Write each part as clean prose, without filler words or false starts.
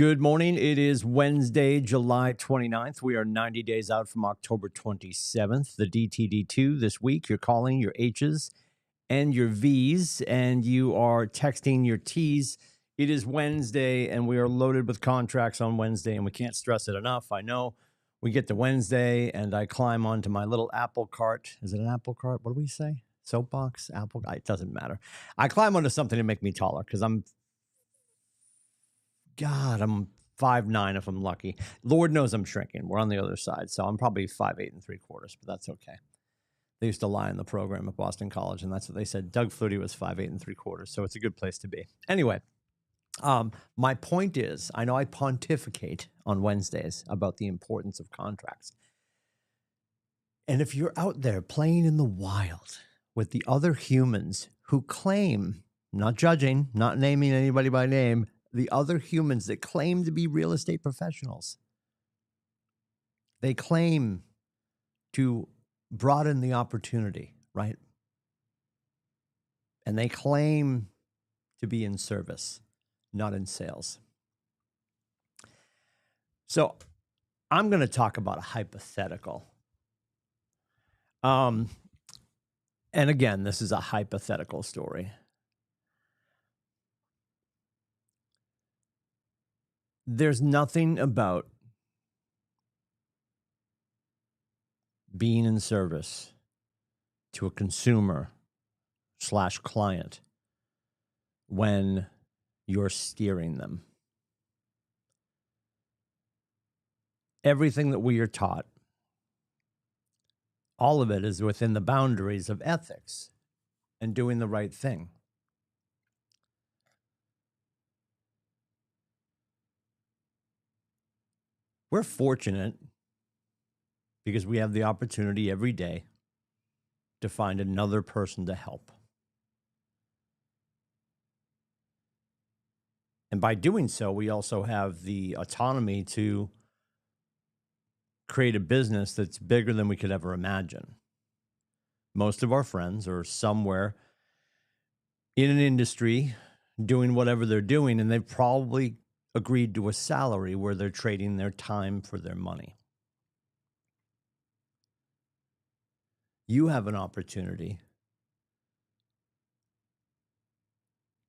Good morning. It is Wednesday, July 29th. We are 90 days out from October 27th. The DTD2 this week, you're calling your H's and your V's, and you are texting your T's. It is Wednesday, and we are loaded with contracts on Wednesday, and we can't stress it enough. I know we get to Wednesday, and I climb onto my little apple cart. Is it an apple cart? What do we say? Soapbox? Apple? It doesn't matter. I climb onto something to make me taller because I'm 5'9" if I'm lucky. Lord knows I'm shrinking. We're on the other side, so I'm probably 5'8 3/4", but that's okay. They used to lie in the program at Boston College, and that's what they said. Doug Flutie was 5'8 3/4", so it's a good place to be. Anyway, my point is, I know I pontificate on Wednesdays about the importance of contracts. And if you're out there playing in the wild with the other humans who claim, not judging, not naming anybody by name, the other humans that claim to be real estate professionals, they claim to broaden the opportunity, right? And they claim to be in service, not in sales. So I'm going to talk about a hypothetical. And again, this is a hypothetical story. There's nothing about being in service to a consumer/client when you're steering them. Everything that we are taught, all of it is within the boundaries of ethics and doing the right thing. We're fortunate because we have the opportunity every day to find another person to help. And by doing so, we also have the autonomy to create a business that's bigger than we could ever imagine. Most of our friends are somewhere in an industry doing whatever they're doing, and they've probably agreed to a salary where they're trading their time for their money. You have an opportunity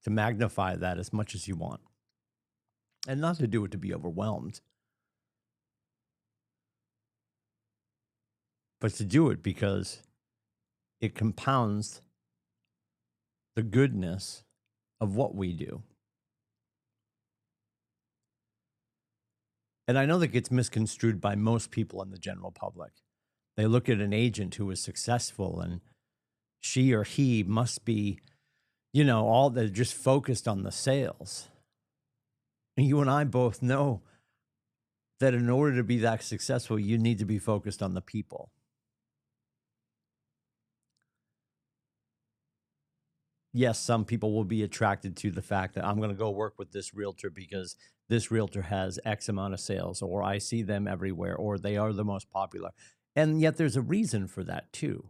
to magnify that as much as you want, and not to do it to be overwhelmed, but to do it because it compounds the goodness of what we do. And I know that gets misconstrued by most people in the general public. They look at an agent who is successful and she or he must be, all they're just focused on the sales. And you and I both know that in order to be that successful, you need to be focused on the people. Yes, some people will be attracted to the fact that I'm going to go work with this realtor because this realtor has X amount of sales, or I see them everywhere, or they are the most popular. And yet there's a reason for that too.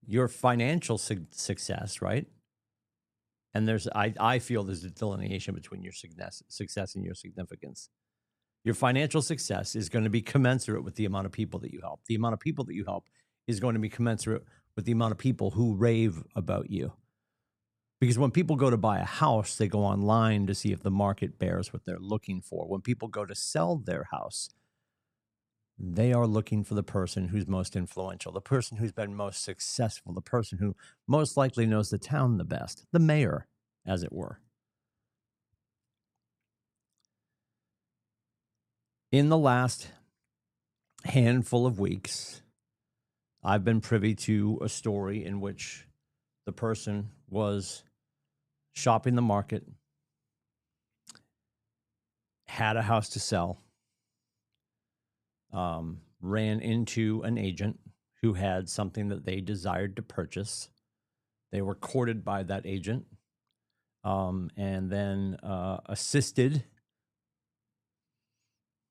Your financial success, right? And I feel there's a delineation between your success and your significance. Your financial success is going to be commensurate with the amount of people that you help. The amount of people that you help is going to be commensurate with the amount of people who rave about you. Because when people go to buy a house, they go online to see if the market bears what they're looking for. When people go to sell their house, they are looking for the person who's most influential, the person who's been most successful, the person who most likely knows the town the best, the mayor, as it were. In the last handful of weeks, I've been privy to a story in which the person was shopping the market, had a house to sell, ran into an agent who had something that they desired to purchase. They were courted by that agent, and then assisted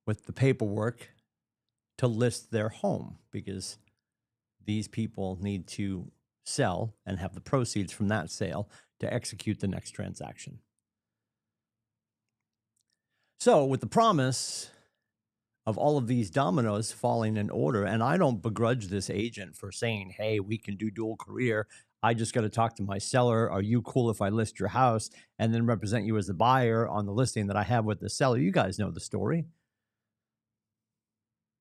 with the paperwork to list their home, because these people need to sell and have the proceeds from that sale to execute the next transaction. So with the promise of all of these dominoes falling in order, and I don't begrudge this agent for saying, hey, we can do dual career. I just got to talk to my seller. Are you cool if I list your house and then represent you as the buyer on the listing that I have with the seller? You guys know the story.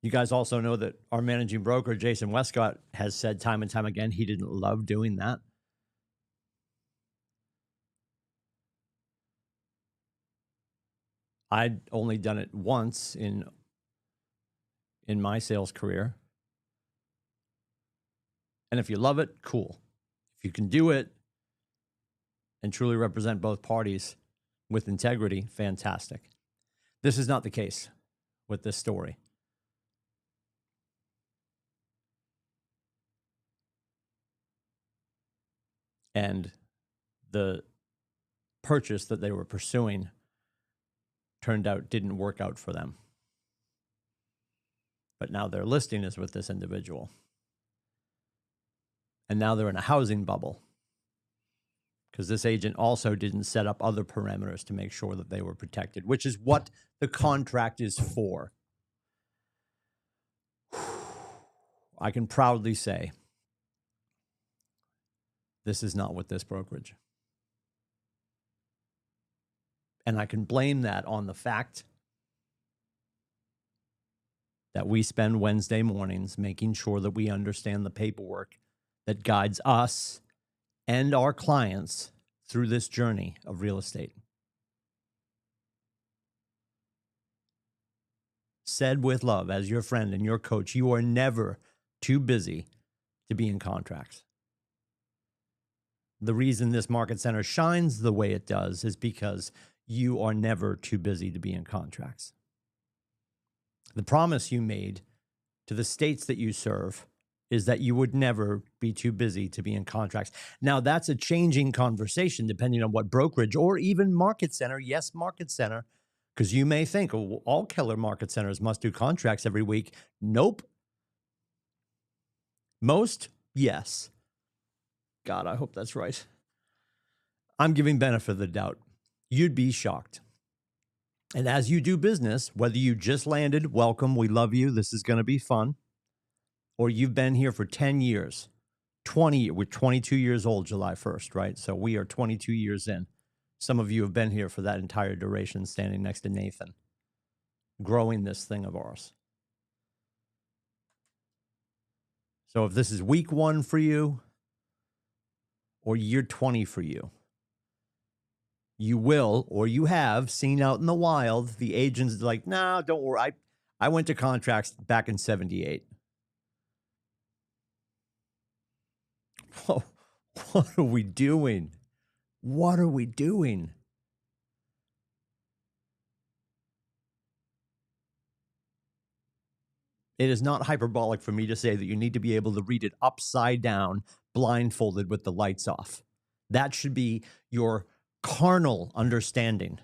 You guys also know that our managing broker, Jason Westcott, has said time and time again he didn't love doing that. I'd only done it once in my sales career. And if you love it, cool. If you can do it and truly represent both parties with integrity, fantastic. This is not the case with this story. And the purchase that they were pursuing turned out didn't work out for them. But now their listing is with this individual. And now they're in a housing bubble because this agent also didn't set up other parameters to make sure that they were protected, which is what the contract is for. I can proudly say this is not with this brokerage. And I can blame that on the fact that we spend Wednesday mornings making sure that we understand the paperwork that guides us and our clients through this journey of real estate. Said with love, as your friend and your coach, you are never too busy to be in contracts. The reason this market center shines the way it does is because you are never too busy to be in contracts. The promise you made to the states that you serve is that you would never be too busy to be in contracts. Now, that's a changing conversation depending on what brokerage or even market center. Yes, market center, because you may think, oh, all Keller market centers must do contracts every week. Nope. Most, yes. God, I hope that's right. I'm giving benefit of the doubt. You'd be shocked. And as you do business, whether you just landed, welcome, we love you, this is going to be fun, or you've been here for 10 years, 20, we're 22 years old July 1st, right? So we are 22 years in. Some of you have been here for that entire duration, standing next to Nathan, growing this thing of ours. So if this is week 1 for you or year 20 for you, you will, or you have seen out in the wild, the agents like, nah, don't worry. I went to contracts back in 78. Whoa, what are we doing? What are we doing? It is not hyperbolic for me to say that you need to be able to read it upside down, blindfolded with the lights off. That should be your carnal understanding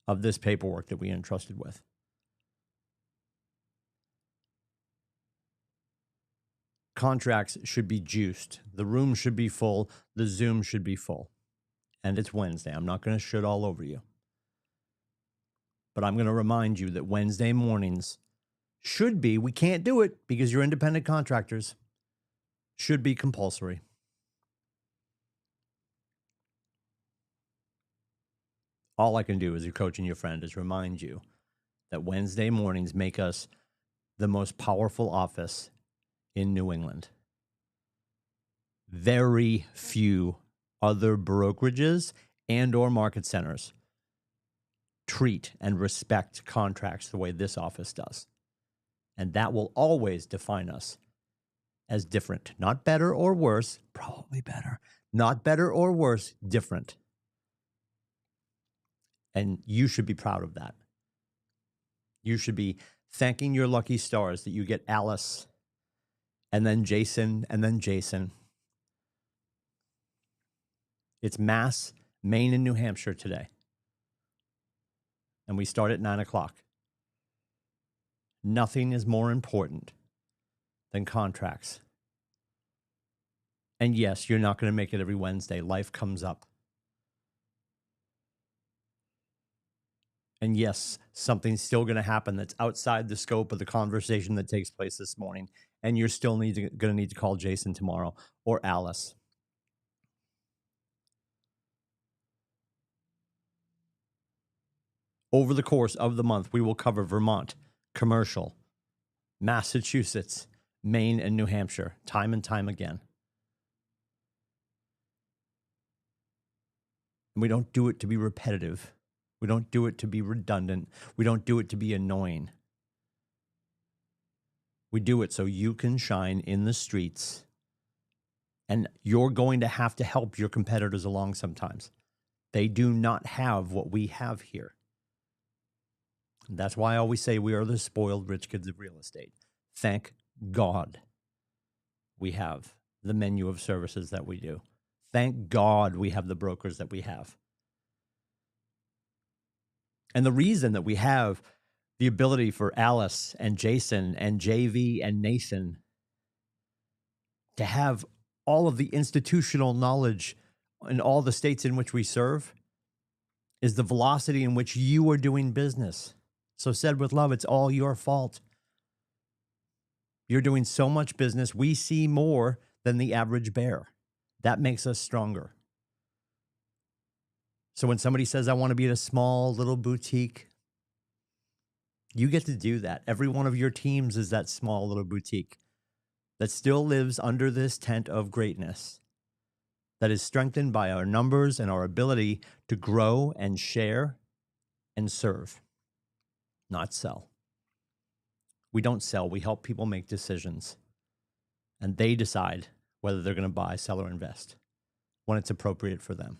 of this paperwork that we entrusted with. Contracts should be juiced. The room should be full. The Zoom should be full. And it's Wednesday. I'm not going to shit all over you. But I'm going to remind you that Wednesday mornings should be, we can't do it because you're independent contractors, should be compulsory. All I can do as your coach and your friend is remind you that Wednesday mornings make us the most powerful office in New England. Very few other brokerages and or market centers treat and respect contracts the way this office does. And that will always define us as different. Not better or worse, probably better. Not better or worse, different. And you should be proud of that. You should be thanking your lucky stars that you get Alice and then Jason and then Jason. It's Mass, Maine, and New Hampshire today. And we start at 9 o'clock. Nothing is more important than contracts And yes, you're not going to make it every Wednesday. Life comes up. And yes, something's still going to happen that's outside the scope of the conversation that takes place this morning. And you're still going to need to call Jason tomorrow or Alice. Over the course of the month, we will cover Vermont, commercial, Massachusetts, Maine, and New Hampshire, time and time again. And we don't do it to be repetitive. We don't do it to be redundant. We don't do it to be annoying. We do it so you can shine in the streets. And you're going to have to help your competitors along sometimes. They do not have what we have here. And that's why I always say we are the spoiled rich kids of real estate. Thank God we have the menu of services that we do. Thank God we have the brokers that we have. And the reason that we have the ability for Alice and Jason and JV and Nathan to have all of the institutional knowledge in all the states in which we serve is the velocity in which you are doing business. So said with love, it's all your fault. You're doing so much business. We see more than the average bear. That makes us stronger. So when somebody says, I want to be at a small little boutique, you get to do that. Every one of your teams is that small little boutique that still lives under this tent of greatness, that is strengthened by our numbers and our ability to grow and share and serve, not sell. We don't sell. We help people make decisions, and they decide whether they're going to buy, sell, or invest when it's appropriate for them.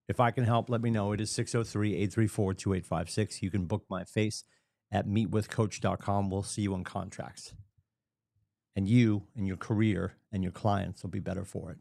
If I can help, let me know. It is 603-834-2856. You can book my face at meetwithcoach.com. We'll see you on contracts. And you and your career and your clients will be better for it.